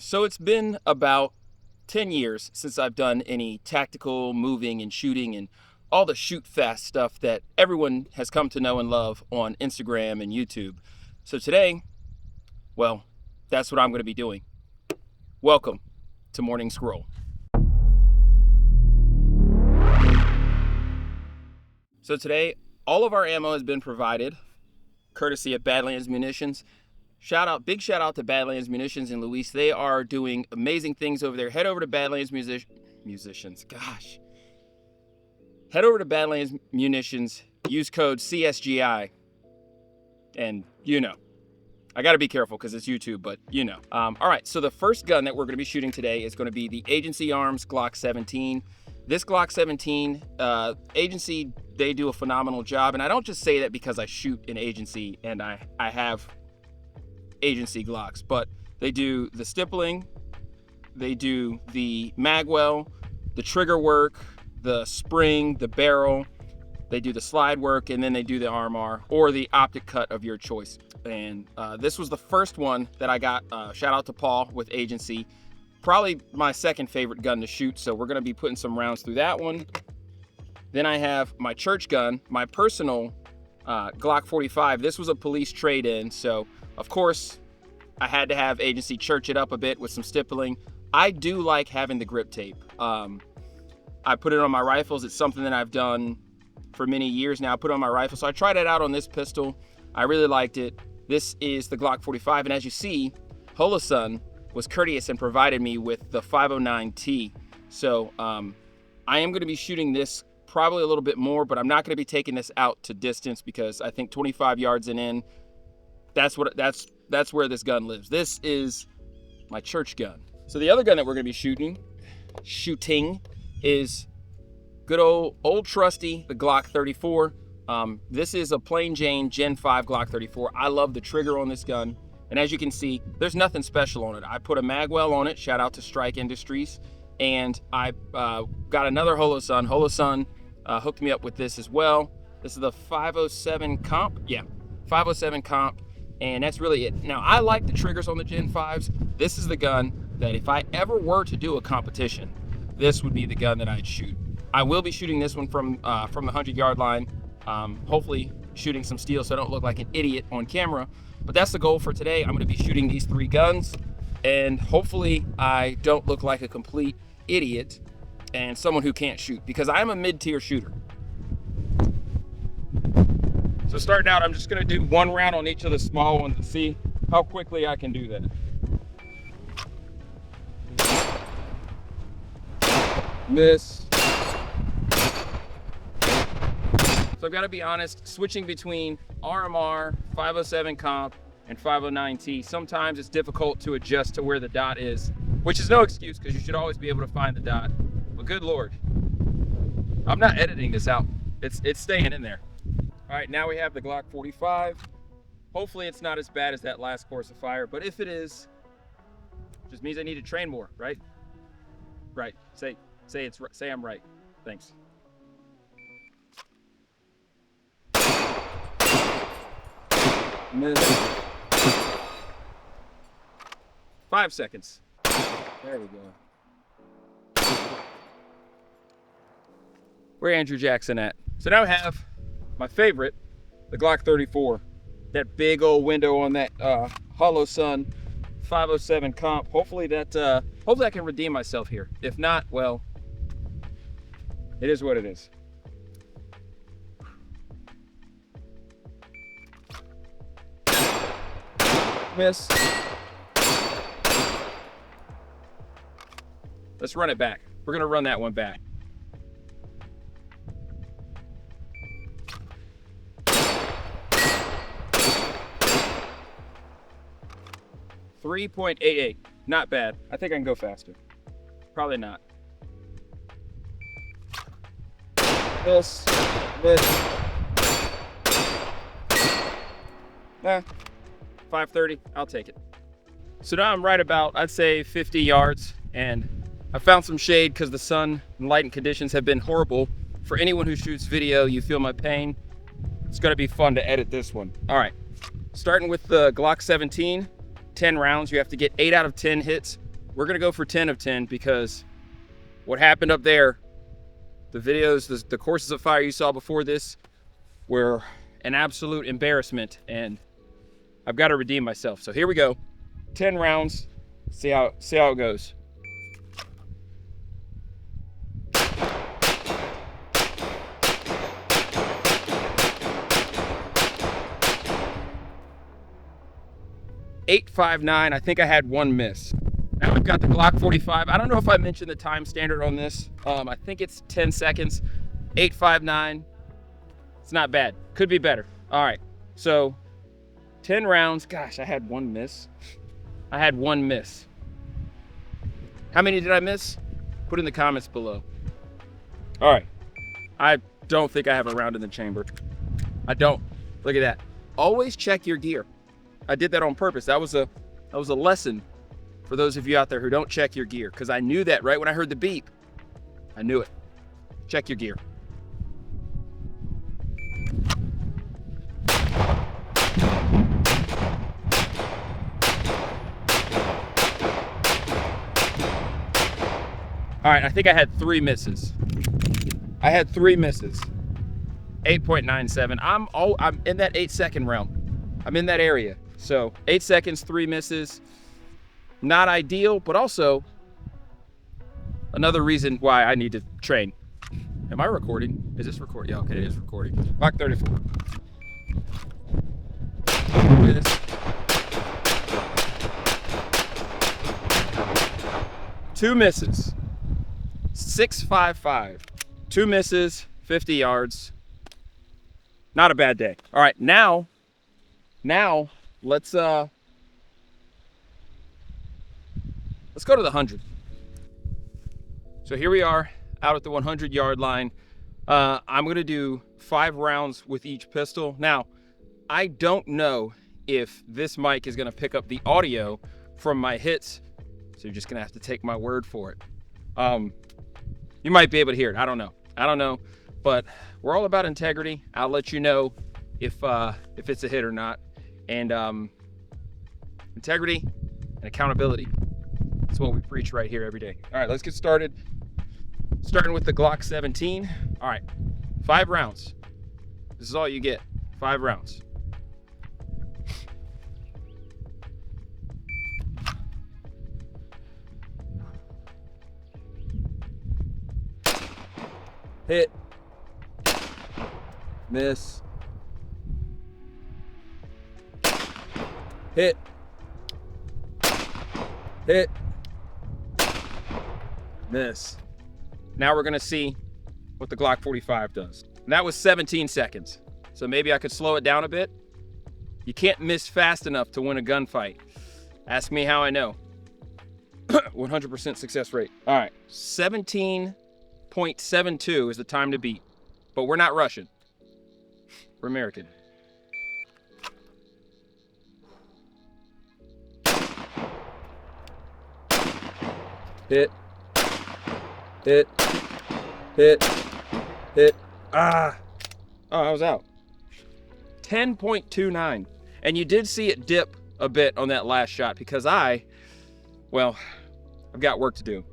So it's been about 10 years since I've done any tactical moving and shooting and all the shoot fast stuff that everyone has come to know and love on Instagram and YouTube. So today, well, that's what I'm going to be doing. Welcome to Morning Scroll. So today, all of our ammo has been provided courtesy of Badlands Munitions. Big shout out to Badlands Munitions and Luis. They are doing amazing things over there. Head over to Badlands Munitions. Head over to Badlands Munitions, use code CSGI, and I got to be careful because it's YouTube, but all right, so the first gun that we're going to be shooting today is going to be the Agency Arms Glock 17. This Glock 17, Agency, they do a phenomenal job, and I don't just say that because I shoot in Agency and I have Agency Glocks, but they do the stippling, they do the magwell, the trigger work, the spring, the barrel, they do the slide work, and then they do the armor or the optic cut of your choice. And this was the first one that I got. Shout out to Paul with Agency. Probably my second favorite gun to shoot, so we're going to be putting some rounds through that one. Then I have my church gun, my personal Glock 45. This was a police trade-in, so of course I had to have Agency church it up a bit with some stippling. I do like having the grip tape. I put it on my rifles. It's something that I've done for many years now. I put it on my rifle, so I tried it out on this pistol. I really liked it. This is the Glock 45, and as you see, Holosun was courteous and provided me with the 509T. So I am going to be shooting this probably a little bit more, but I'm not going to be taking this out to distance because I think 25 yards and in, that's where this gun lives. This is my church gun. So the other gun that we're going to be shooting is good old trusty, the Glock 34. This is a plain Jane Gen 5 Glock 34. I love the trigger on this gun. And as you can see, there's nothing special on it. I put a magwell on it, shout out to Strike Industries. And I got another Holosun. Holosun hooked me up with this as well. This is the 507 comp. Yeah, 507 comp. And that's really it. Now, I like the triggers on the Gen 5s. This is the gun that if I ever were to do a competition, this would be the gun that I'd shoot. I will be shooting this one from the 100-yard line. Hopefully shooting some steel so I don't look like an idiot on camera. But that's the goal for today. I'm going to be shooting these three guns, and hopefully I don't look like a complete idiot and someone who can't shoot, because I am a mid-tier shooter. So starting out, I'm just going to do one round on each of the small ones and see how quickly I can do that. Miss. So I've got to be honest, switching between RMR, 507 comp, and 509T, sometimes it's difficult to adjust to where the dot is, which is no excuse because you should always be able to find the dot. But good Lord, I'm not editing this out. It's staying in there. All right, now we have the Glock 45. Hopefully it's not as bad as that last course of fire, but if it is, it just means I need to train more, right? Right, say I'm right. Thanks. Miss. 5 seconds. There we go. Where Andrew Jackson at? So now I have my favorite, the Glock 34. That big old window on that Holosun 507 comp. Hopefully I can redeem myself here. If not, well, it is what it is. Miss. Let's run it back. We're gonna run that one back. .88, not bad. I think I can go faster. Probably not. Miss. 530, I'll take it. So now I'm right about, I'd say 50 yards, and I found some shade because the sun and lighting conditions have been horrible. For anyone who shoots video, you feel my pain. It's gonna be fun to edit this one. All right, starting with the Glock 17, 10 rounds. You have to get 8 out of 10 hits we're gonna go for 10 of 10 because what happened up there, the videos, the courses of fire you saw before this were an absolute embarrassment, and I've got to redeem myself. So here we go, 10 rounds. See how it goes. .859. I think I had one miss. Now I've got the Glock 45. I don't know if I mentioned the time standard on this. I think it's 10 seconds. 859. It's not bad. Could be better. All right. So 10 rounds. Gosh, I had one miss. I had one miss. How many did I miss? Put in the comments below. All right. I don't think I have a round in the chamber. I don't. Look at that. Always check your gear. I did that on purpose. That was a lesson for those of you out there who don't check your gear, because I knew that right when I heard the beep. I knew it. Check your gear. All right, I think I had 3 misses. I had 3 misses. 8.97. I'm in that 8-second realm. I'm in that area. So 8 seconds, 3 misses. Not ideal, but also another reason why I need to train. Am I recording? Is this recording? Yeah, okay, it is recording. Glock 34. Miss. 2 misses. 6.55. 2 misses, 50 yards. Not a bad day. All right, now let's go to the 100. So here we are out at the 100-yard line. I'm gonna do 5 rounds with each pistol. Now, I don't know if this mic is gonna pick up the audio from my hits, so you're just gonna have to take my word for it. You might be able to hear it. I don't know, but we're all about integrity. I'll let you know if it's a hit or not. And integrity and accountability. That's what we preach right here every day. All right, let's get started. Starting with the Glock 17. All right, 5 rounds. This is all you get, 5 rounds. Hit, miss, hit, hit, miss. Now we're gonna see what the Glock 45 does. And that was 17 seconds. So maybe I could slow it down a bit. You can't miss fast enough to win a gunfight. Ask me how I know. 100% success rate. All right, 17.72 is the time to beat, but we're not Russian. We're American. Hit, hit, hit, hit. Ah! Oh, I was out. 10.29. And you did see it dip a bit on that last shot because I've got work to do.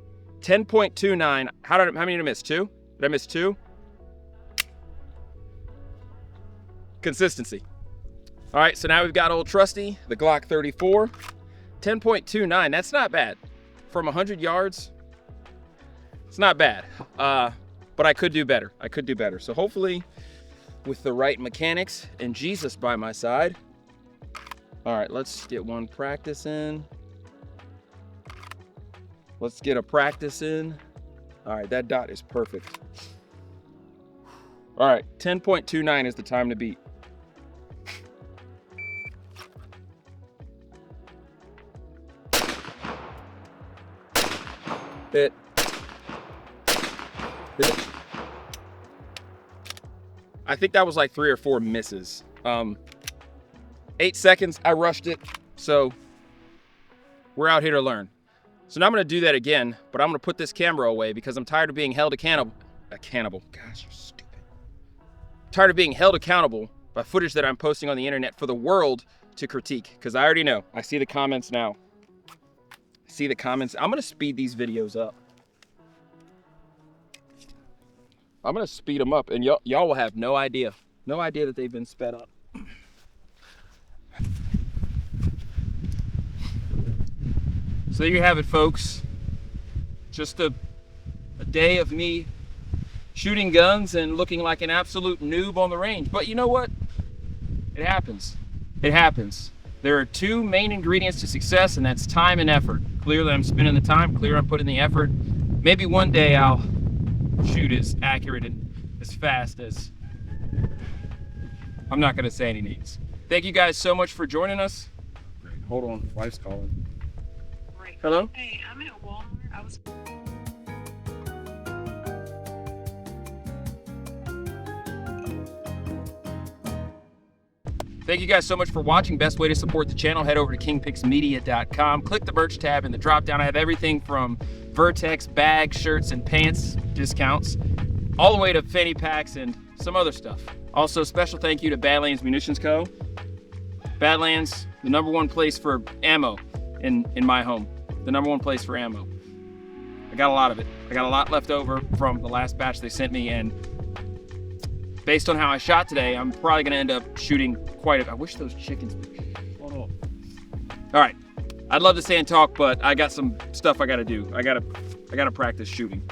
10.29. How many did I miss? 2? Did I miss 2? Consistency. All right, so now we've got old trusty, the Glock 34. 10.29. That's not bad. From 100 yards, it's not bad. But I could do better. So hopefully with the right mechanics and Jesus by my side. All right, let's get one practice in. Let's get a practice in. All right, that dot is perfect. All right, 10.29 is the time to beat. Hit. Hit. I think that was like 3 or 4 misses. 8 seconds, I rushed it. So we're out here to learn. So now I'm gonna do that again, but I'm gonna put this camera away because I'm tired of being held accountable. Gosh, you're stupid. Tired of being held accountable by footage that I'm posting on the internet for the world to critique. Because I already know. I see the comments now. I see the comments. I'm gonna speed these videos up. I'm gonna speed them up, and y'all will have no idea that they've been sped up. So there you have it, folks. Just a day of me shooting guns and looking like an absolute noob on the range. But you know what? It happens. It happens. There are two main ingredients to success, and that's time and effort. Clearly I'm spending the time, clearly I'm putting the effort. Maybe one day I'll shoot as accurate and as fast as... I'm not gonna say any names. Thank you guys so much for joining us. Hold on, wife's calling. Right. Hello? Hey, I'm at Walmart. I was... Thank you guys so much for watching. Best way to support the channel, head over to kingpixmedia.com. Click the merch tab in the drop down. I have everything from Vertex bags, shirts, and pants discounts, all the way to fanny packs and some other stuff. Also, special thank you to Badlands Munitions Co. Badlands, the #1 place for ammo in my home. The #1 place for ammo. I got a lot of it. I got a lot left over from the last batch they sent me, and based on how I shot today, I'm probably gonna end up shooting quite a... I wish those chickens would... Hold on. All right, I'd love to stay and talk, but I got some stuff I gotta do. I gotta practice shooting.